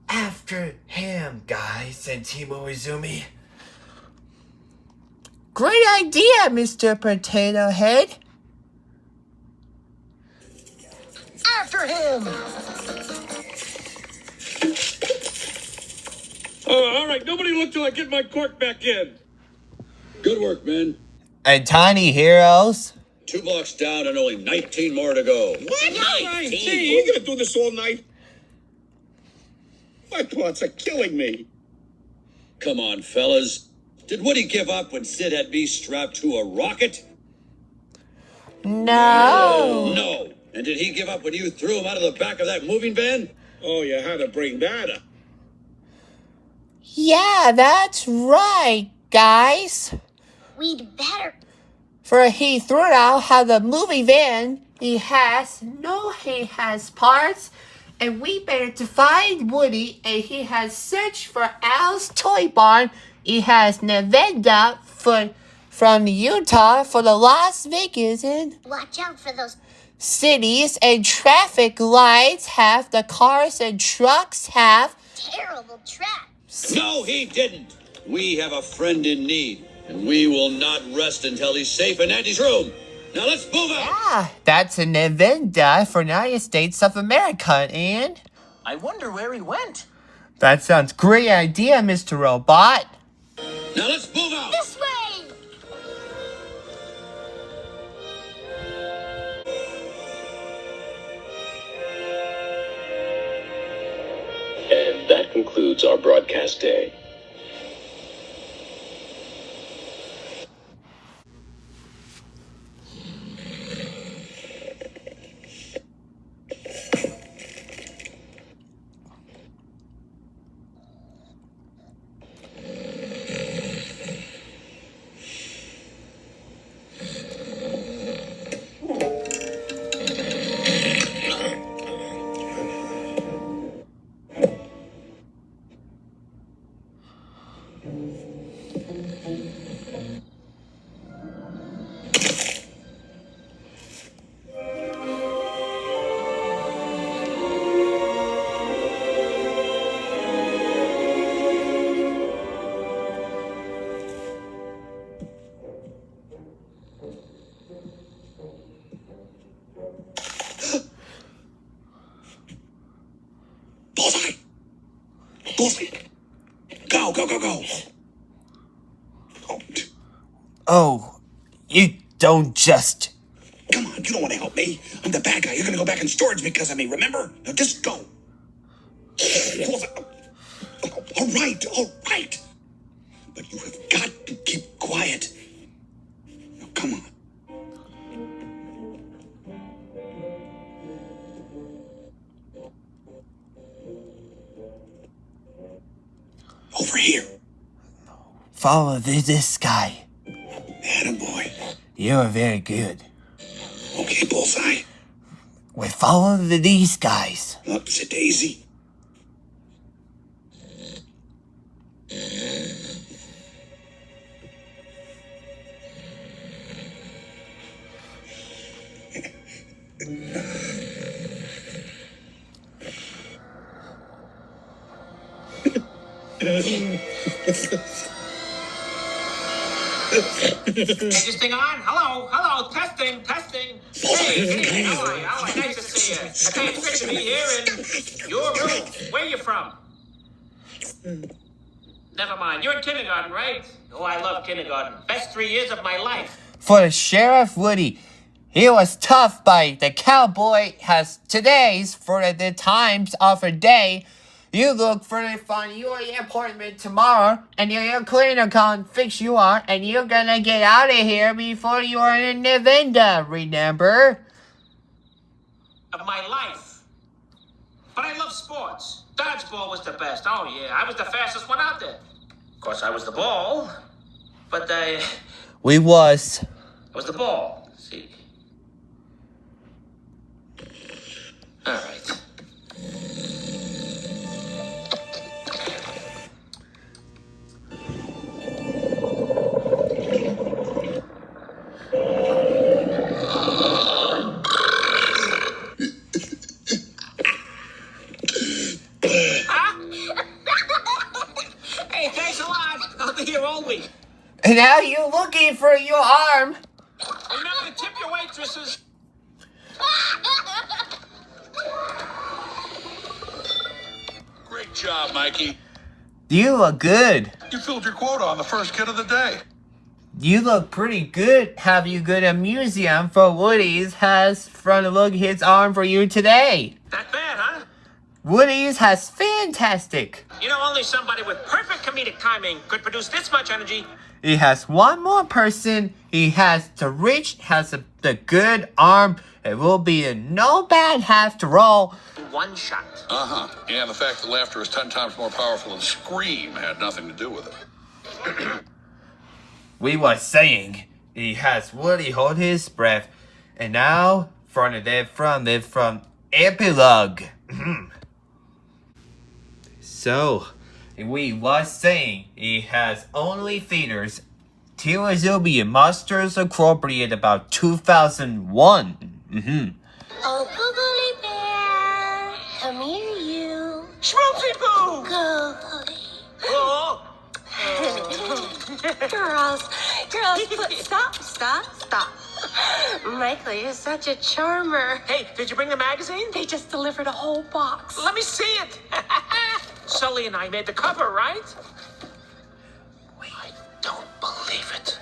After him, guys, said Timo Izumi. Great idea, Mr. Potato Head. After him! All right, nobody look till I get my cork back in. Good work, men. And tiny heroes. 2 blocks down and only 19 more to go. What? 19? Are we gonna do this all night? My thoughts are killing me. Come on, fellas. Did Woody give up when Sid had me strapped to a rocket? No. No. And did he give up when you threw him out of the back of that moving van? Oh, you had to bring that up. Yeah, that's right, guys. We'd better. For he threw out how the movie van he has parts, and we better to find Woody, and he has searched for Al's toy barn. He has Nevada from Utah for the Las Vegas and Watch out for those cities and traffic lights have the cars and trucks have terrible traps. No, he didn't. We have a friend in need, and we will not rest until he's safe in Andy's room. Now let's move out. Yeah, that's an Nevada for United States of America, and I wonder where he went. that sounds great idea, Mr. Robot. Now let's move out. This way! And that concludes our broadcast day. Bullseye! Bullseye! Go, go, go, go! Oh, you don't just... Come on, you don't want to help me. I'm the bad guy. You're gonna go back in storage because of me, remember? Now just go. Bullseye. All right. But you have got to keep quiet. Now come on. Over here. Follow this guy. Attaboy. You're very good. Okay, Bullseye. We follow these guys. Upsy daisy. Is this thing on? Hello, testing. Hey, how are you? Nice to see you. Okay, it's good to be here in your room. Where are you from? Never mind. You're in kindergarten, right? Oh, I love kindergarten. Best 3 years of my life. For the Sheriff Woody, he was tough by the cowboy has today's for the times of a day. You look for the fun your appointment tomorrow, and your cleaner can fix you are, and you're gonna get out of here before you're in Nevada, remember? Of my life. But I love sports. Dodgeball was the best. Oh, yeah. I was the fastest one out there. course, I was the ball, but I was. was the ball. See? All right. Hey, thanks a lot. I'll be here all week. And now you're looking for your arm. Remember to tip your waitresses. Great job, Mikey. You look good. You filled your quota on the first kid of the day. You look pretty good. Have you good a museum for Woody's has front look his arm for you today? That bad, huh? Woody's has fantastic. You know, only somebody with perfect comedic timing could produce this much energy. He has one more person. He has the good arm. It will be a no bad after all. One shot. Uh-huh. And the fact that laughter is 10 times more powerful than scream had nothing to do with it. We was saying he has Woody hold his breath, and now from epilogue. So we was saying he has only theaters till it will be Monsters Incorporated about 2001. Oh, Googly Bear, come here, you. Schmoopsy poo! Googly. Oh, Girls, stop. Michael, you're such a charmer. hey, did you bring the magazine? They just delivered a whole box. Let me see it. Sully and I made the cover, right? I don't believe it.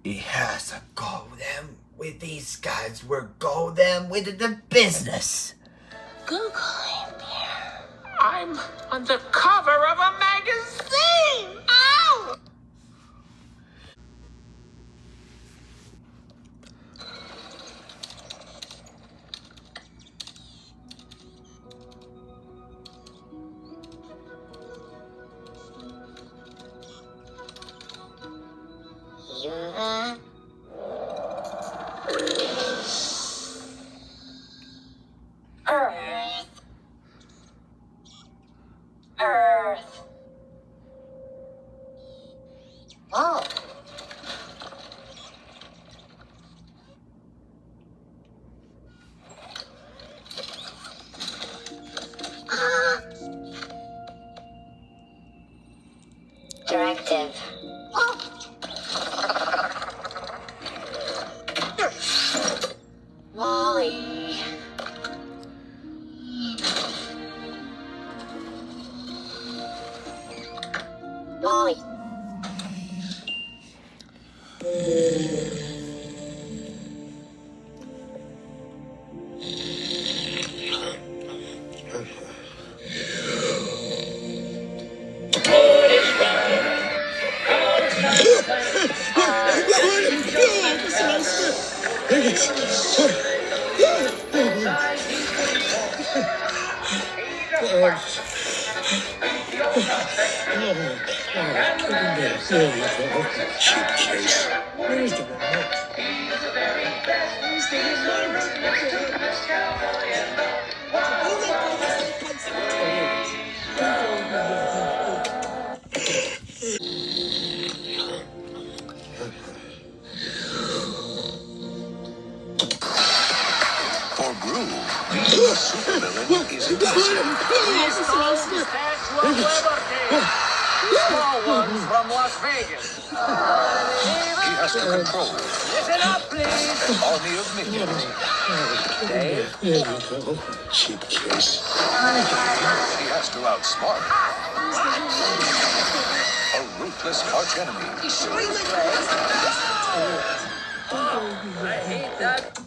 He has to go them with these guys. We're go them with the business. Googly Bear. I'm on the cover of a magazine. Ow! Yeah. Earth. Whoa. Directive. Wally. Wally. Cheap case. For Groove, being a supervillain is impossible. Small ones from Las Vegas. He has to control Listen up, please. an army of minions. Cheap case. He has to outsmart a ruthless arch enemy. I hate that.